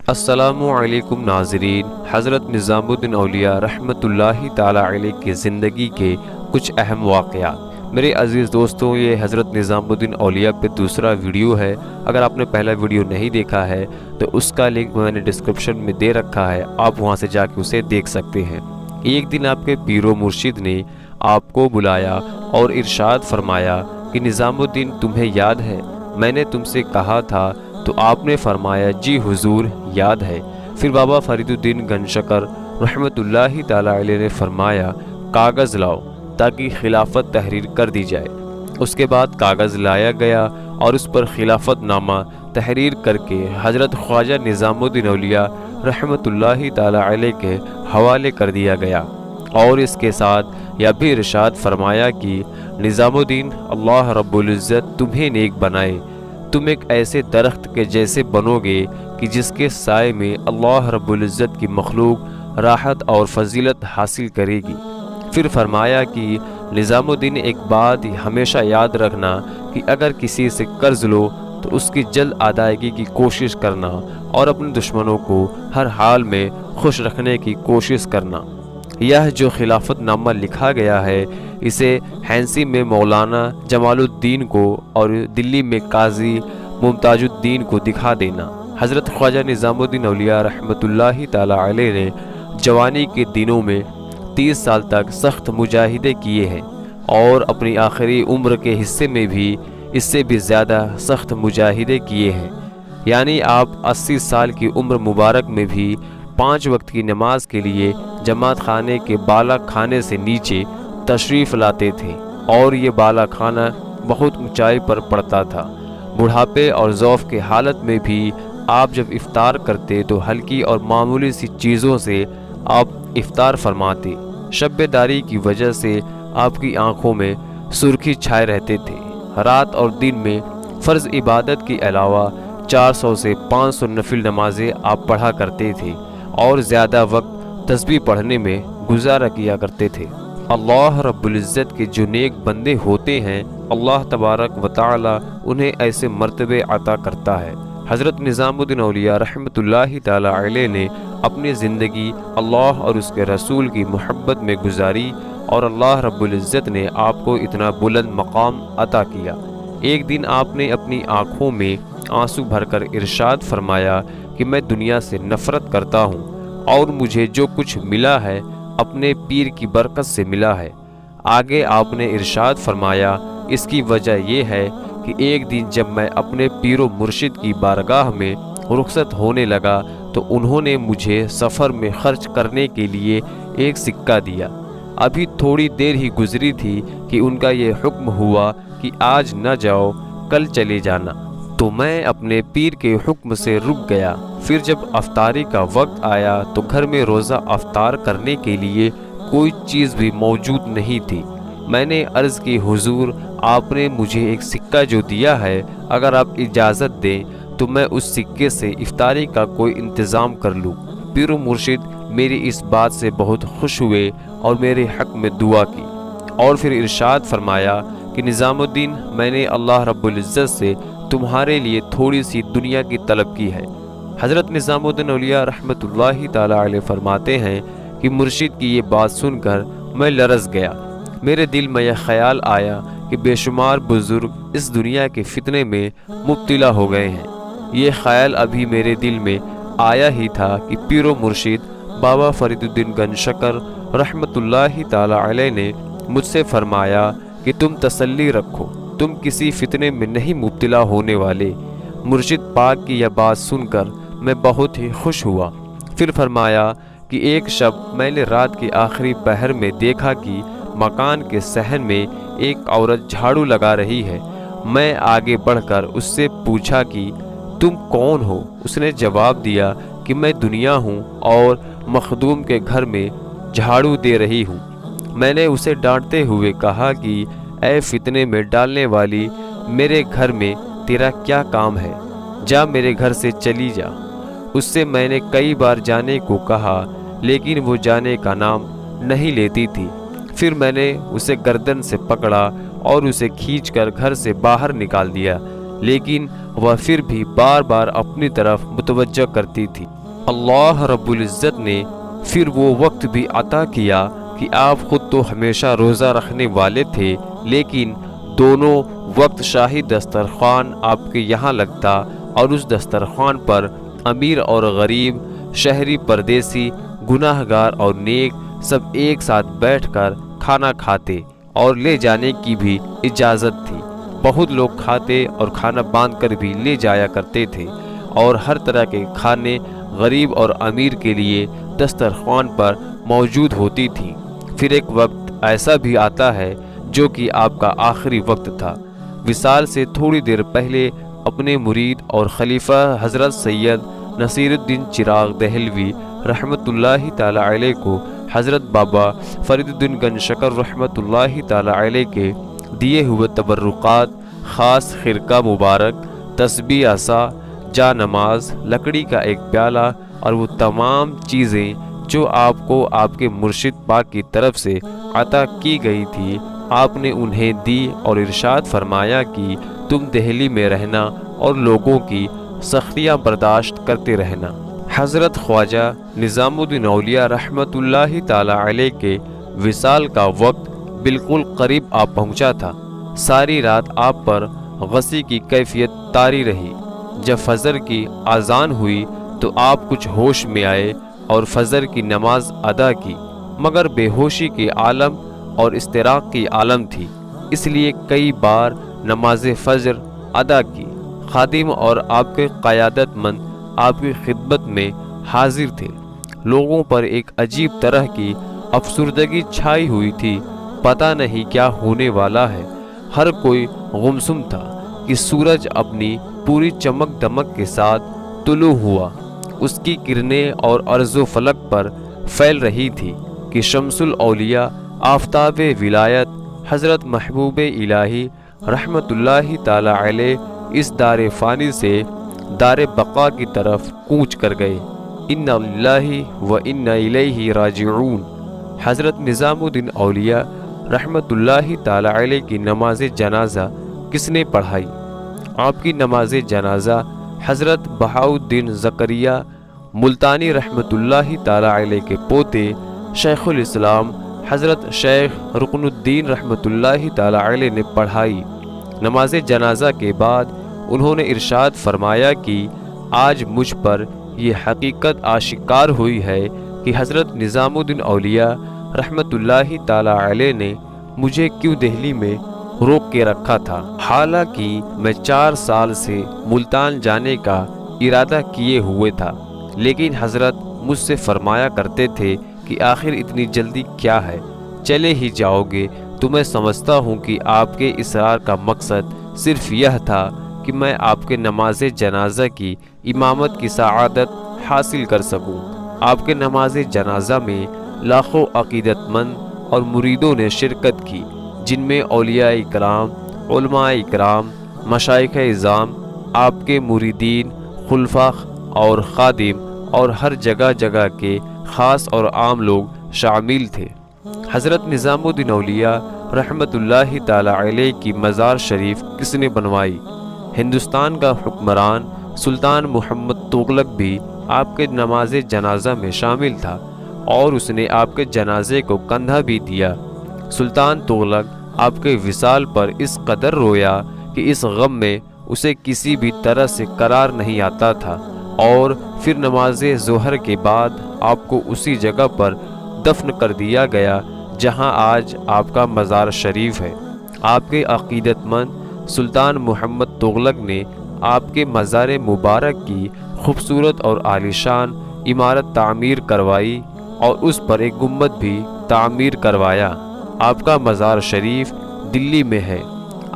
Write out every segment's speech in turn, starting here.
السلام علیکم ناظرین، حضرت نظام الدین اولیاء رحمۃ اللہ تعالیٰ علیہ کی زندگی کے کچھ اہم واقعات۔ میرے عزیز دوستوں، یہ حضرت نظام الدین اولیاء پہ دوسرا ویڈیو ہے۔ اگر آپ نے پہلا ویڈیو نہیں دیکھا ہے تو اس کا لنک میں نے ڈسکرپشن میں دے رکھا ہے، آپ وہاں سے جا کے اسے دیکھ سکتے ہیں۔ ایک دن آپ کے پیر و مرشد نے آپ کو بلایا اور ارشاد فرمایا کہ نظام الدین، تمہیں یاد ہے میں نے تم سے کہا تھا؟ تو آپ نے فرمایا جی حضور، یاد ہے۔ پھر بابا فرید الدین گنجشکر رحمۃ اللہ تعالیٰ علیہ نے فرمایا کاغذ لاؤ تاکہ خلافت تحریر کر دی جائے۔ اس کے بعد کاغذ لایا گیا اور اس پر خلافت نامہ تحریر کر کے حضرت خواجہ نظام الدین اولیاء رحمۃ اللہ تعالیٰ علیہ کے حوالے کر دیا گیا، اور اس کے ساتھ یہ بھی ارشاد فرمایا کہ نظام الدین، اللہ رب العزت تمہیں نیک بنائے، تم ایک ایسے درخت کے جیسے بنو گے کہ جس کے سائے میں اللہ رب العزت کی مخلوق راحت اور فضیلت حاصل کرے گی۔ پھر فرمایا کہ نظام الدین، ایک بات ہمیشہ یاد رکھنا کہ اگر کسی سے قرض لو تو اس کی جلد ادائیگی کی کوشش کرنا اور اپنے دشمنوں کو ہر حال میں خوش رکھنے کی کوشش کرنا۔ یہ جو خلافت نامہ لکھا گیا ہے، اسے ہینسی میں مولانا جمال الدین کو اور دلی میں قاضی ممتاز الدین کو دکھا دینا۔ حضرت خواجہ نظام الدین اولیاء رحمۃ اللہ تعالیٰ علیہ نے جوانی کے دنوں میں 30 سال تک سخت مجاہدے کیے ہیں، اور اپنی آخری عمر کے حصے میں بھی اس سے بھی زیادہ سخت مجاہدے کیے ہیں۔ یعنی آپ 80 سال کی عمر مبارک میں بھی 5 وقت کی نماز کے لیے جماعت خانے کے بالا خانے سے نیچے تشریف لاتے تھے، اور یہ بالا خانہ بہت اونچائی پر پڑتا تھا۔ بڑھاپے اور ضعف کے حالت میں بھی آپ جب افطار کرتے تو ہلکی اور معمولی سی چیزوں سے آپ افطار فرماتے۔ شب داری کی وجہ سے آپ کی آنکھوں میں سرخی چھائے رہتے تھے۔ رات اور دن میں فرض عبادت کے علاوہ 400 سے 500 نفل نمازیں آپ پڑھا کرتے تھے، اور زیادہ وقت تسبیح پڑھنے میں گزارا کیا کرتے تھے۔ اللہ رب العزت کے جو نیک بندے ہوتے ہیں، اللہ تبارک و تعالی انہیں ایسے مرتبے عطا کرتا ہے۔ حضرت نظام الدین اولیاء رحمۃ اللہ تعالی علیہ نے اپنی زندگی اللہ اور اس کے رسول کی محبت میں گزاری، اور اللہ رب العزت نے آپ کو اتنا بلند مقام عطا کیا۔ ایک دن آپ نے اپنی آنکھوں میں آنسو بھر کر ارشاد فرمایا کہ میں دنیا سے نفرت کرتا ہوں، اور مجھے جو کچھ ملا ہے اپنے پیر کی برکت سے ملا ہے۔ آگے آپ نے ارشاد فرمایا اس کی وجہ یہ ہے کہ ایک دن جب میں اپنے پیر و مرشد کی بارگاہ میں رخصت ہونے لگا تو انہوں نے مجھے سفر میں خرچ کرنے کے لیے ایک سکہ دیا۔ ابھی تھوڑی دیر ہی گزری تھی کہ ان کا یہ حکم ہوا کہ آج نہ جاؤ، کل چلے جانا، تو میں اپنے پیر کے حکم سے رک گیا۔ پھر جب افطاری کا وقت آیا تو گھر میں روزہ افطار کرنے کے لیے کوئی چیز بھی موجود نہیں تھی۔ میں نے عرض کی حضور، آپ نے مجھے ایک سکہ جو دیا ہے، اگر آپ اجازت دیں تو میں اس سکے سے افطاری کا کوئی انتظام کر لوں۔ پیر و مرشد میری اس بات سے بہت خوش ہوئے اور میرے حق میں دعا کی، اور پھر ارشاد فرمایا کہ نظام الدین، میں نے اللہ رب العزت سے تمہارے لیے تھوڑی سی دنیا کی طلب کی ہے۔ حضرت نظام الدین اولیاء رحمۃ اللہ تعالیٰ علیہ فرماتے ہیں کہ مرشد کی یہ بات سن کر میں لرز گیا۔ میرے دل میں یہ خیال آیا کہ بے شمار بزرگ اس دنیا کے فتنے میں مبتلا ہو گئے ہیں۔ یہ خیال ابھی میرے دل میں آیا ہی تھا کہ پیر و مرشد بابا فرید الدین گنجشکر رحمۃ اللہ تعالیٰ علیہ نے مجھ سے فرمایا کہ تم تسلی رکھو، تم کسی فتنے میں نہیں مبتلا ہونے والے۔ مرشد پاک کی یہ بات سن کر میں بہت ہی خوش ہوا۔ پھر فرمایا کہ ایک شب میں نے رات کے آخری پہر میں دیکھا کہ مکان کے صحن میں ایک عورت جھاڑو لگا رہی ہے۔ میں آگے بڑھ کر اس سے پوچھا کہ تم کون ہو؟ اس نے جواب دیا کہ میں دنیا ہوں اور مخدوم کے گھر میں جھاڑو دے رہی ہوں۔ میں نے اسے ڈانٹتے ہوئے کہا کہ اے فتنے میں ڈالنے والی، میرے گھر میں تیرا کیا کام ہے؟ جا میرے گھر سے چلی جا۔ اس سے میں نے کئی بار جانے کو کہا، لیکن وہ جانے کا نام نہیں لیتی تھی۔ پھر میں نے اسے گردن سے پکڑا اور اسے کھینچ کر گھر سے باہر نکال دیا، لیکن وہ پھر بھی بار بار اپنی طرف متوجہ کرتی تھی۔ اللہ رب العزت نے پھر وہ وقت بھی عطا کیا کہ آپ خود تو ہمیشہ روزہ رکھنے والے تھے، لیکن دونوں وقت شاہی دسترخوان آپ کے یہاں لگتا اور اس دسترخوان پر امیر اور غریب، شہری پردیسی، گناہ گار اور نیک سب ایک ساتھ بیٹھ کر کھانا کھاتے اور لے جانے کی بھی اجازت تھی۔ بہت لوگ کھاتے اور کھانا باندھ کر بھی لے جایا کرتے تھے، اور ہر طرح کے کھانے غریب اور امیر کے لیے دسترخوان پر موجود ہوتی تھیں۔ پھر ایک وقت ایسا بھی آتا ہے جو کہ آپ کا آخری وقت تھا۔ وصال سے تھوڑی دیر پہلے اپنے مرید اور خلیفہ حضرت سید نصیر الدین چراغ دہلوی رحمۃ اللہ تعالی علیہ کو حضرت بابا فرید الدین گنج شکر رحمۃ اللہ تعالی علیہ کے دیے ہوئے تبرکات، خاص خرقہ مبارک، تسبیح عصا، جا نماز، لکڑی کا ایک پیالہ اور وہ تمام چیزیں جو آپ کو آپ کے مرشد پاک کی طرف سے عطا کی گئی تھی، آپ نے انہیں دی اور ارشاد فرمایا کہ تم دہلی میں رہنا اور لوگوں کی سختیاں برداشت کرتے رہنا۔ حضرت خواجہ نظام الدین اولیاء رحمۃ اللہ تعالی علیہ کے وصال کا وقت بالکل قریب آ پہنچا تھا۔ ساری رات آپ پر غصے کی کیفیت طاری رہی۔ جب فجر کی اذان ہوئی تو آپ کچھ ہوش میں آئے اور فجر کی نماز ادا کی، مگر بے ہوشی کے عالم اور اضطراق کی عالم تھی، اس لیے کئی بار نماز فجر ادا کی۔ خادم اور آپ کے قیادت مند آپ کی خدمت میں حاضر تھے۔ لوگوں پر ایک عجیب طرح کی افسردگی چھائی ہوئی تھی، پتہ نہیں کیا ہونے والا ہے۔ ہر کوئی گمسم تھا کہ سورج اپنی پوری چمک دمک کے ساتھ طلوع ہوا، اس کی کرنیں اور ارض و فلک پر پھیل رہی تھی کہ شمس الاولیاء آفتاب ولایت حضرت محبوب الہی رحمت اللہ تعالی علیہ اس دار فانی سے دار بقا کی طرف کوچ کر گئے۔ انا للہ و انا الیہ راجعون۔ حضرت نظام الدین اولیاء رحمت اللہ تعالی علیہ کی نماز جنازہ کس نے پڑھائی؟ آپ کی نماز جنازہ حضرت بہاؤالدین زکریا ملتانی رحمت اللہ تعالی علیہ کے پوتے شیخ الاسلام حضرت شیخ رکن الدین رحمت اللہ تعالی علیہ نے پڑھائی۔ نماز جنازہ کے بعد انہوں نے ارشاد فرمایا کہ آج مجھ پر یہ حقیقت آشکار ہوئی ہے کہ حضرت نظام الدین اولیاء رحمت اللہ تعالی علیہ نے مجھے کیوں دہلی میں روک کے رکھا تھا، حالانکہ میں 4 سال سے ملتان جانے کا ارادہ کیے ہوئے تھا، لیکن حضرت مجھ سے فرمایا کرتے تھے کہ آخر اتنی جلدی کیا ہے، چلے ہی جاؤ گے۔ تو میں سمجھتا ہوں کہ آپ کے اصرار کا مقصد صرف یہ تھا کہ میں آپ کے نماز جنازہ کی امامت کی سعادت حاصل کر سکوں۔ آپ کے نماز جنازہ میں لاکھوں عقیدت مند اور مریدوں نے شرکت کی، جن میں اولیاء اکرام، علماء اکرام، مشائخ اعظام، آپ کے مریدین، خلفاء اور خادم اور ہر جگہ جگہ کے خاص اور عام لوگ شامل تھے۔ حضرت نظام الدین اولیاء رحمت اللہ تعالی علیہ کی مزار شریف کس نے بنوائی؟ ہندوستان کا حکمران سلطان محمد تغلق بھی آپ کے نماز جنازہ میں شامل تھا اور اس نے آپ کے جنازے کو کندھا بھی دیا۔ سلطان تغلق آپ کے وصال پر اس قدر رویا کہ اس غم میں اسے کسی بھی طرح سے قرار نہیں آتا تھا، اور پھر نماز ظہر کے بعد آپ کو اسی جگہ پر دفن کر دیا گیا جہاں آج آپ کا مزار شریف ہے۔ آپ کے عقیدت مند سلطان محمد تغلق نے آپ کے مزار مبارک کی خوبصورت اور عالیشان عمارت تعمیر کروائی اور اس پر ایک گنبد بھی تعمیر کروایا۔ آپ کا مزار شریف دلی میں ہے۔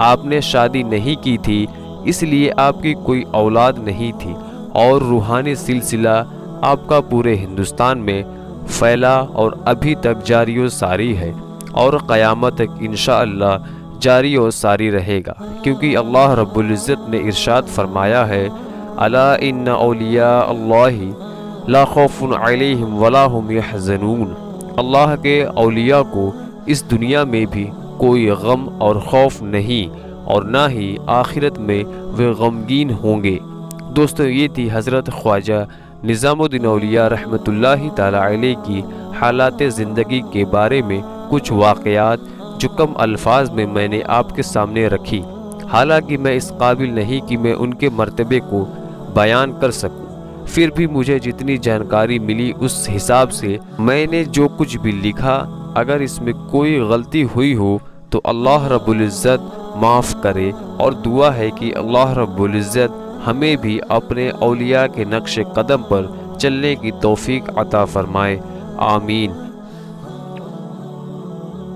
آپ نے شادی نہیں کی تھی، اس لیے آپ کی کوئی اولاد نہیں تھی، اور روحانی سلسلہ آپ کا پورے ہندوستان میں پھیلا اور ابھی تک جاری و ساری ہے، اور قیامت تک انشاءاللہ جاری و ساری رہے گا، کیونکہ اللہ رب العزت نے ارشاد فرمایا ہے، الا ان اولیاء اللہ لا خوف علیہم ولا هم یحزنون۔ اللہ کے اولیاء کو اس دنیا میں بھی کوئی غم اور خوف نہیں، اور نہ ہی آخرت میں وہ غمگین ہوں گے۔ دوستو، یہ تھی حضرت خواجہ نظام الدین اولیاء رحمۃ اللہ تعالی علیہ کی حالات زندگی کے بارے میں کچھ واقعات جو کم الفاظ میں نے آپ کے سامنے رکھی۔ حالانکہ میں اس قابل نہیں کہ میں ان کے مرتبے کو بیان کر سکوں، پھر بھی مجھے جتنی جانکاری ملی اس حساب سے میں نے جو کچھ بھی لکھا۔ اگر اس میں کوئی غلطی ہوئی ہو تو اللہ رب العزت معاف کرے، اور دعا ہے کہ اللہ رب العزت ہمیں بھی اپنے اولیاء کے نقش قدم پر چلنے کی توفیق عطا فرمائے، آمین۔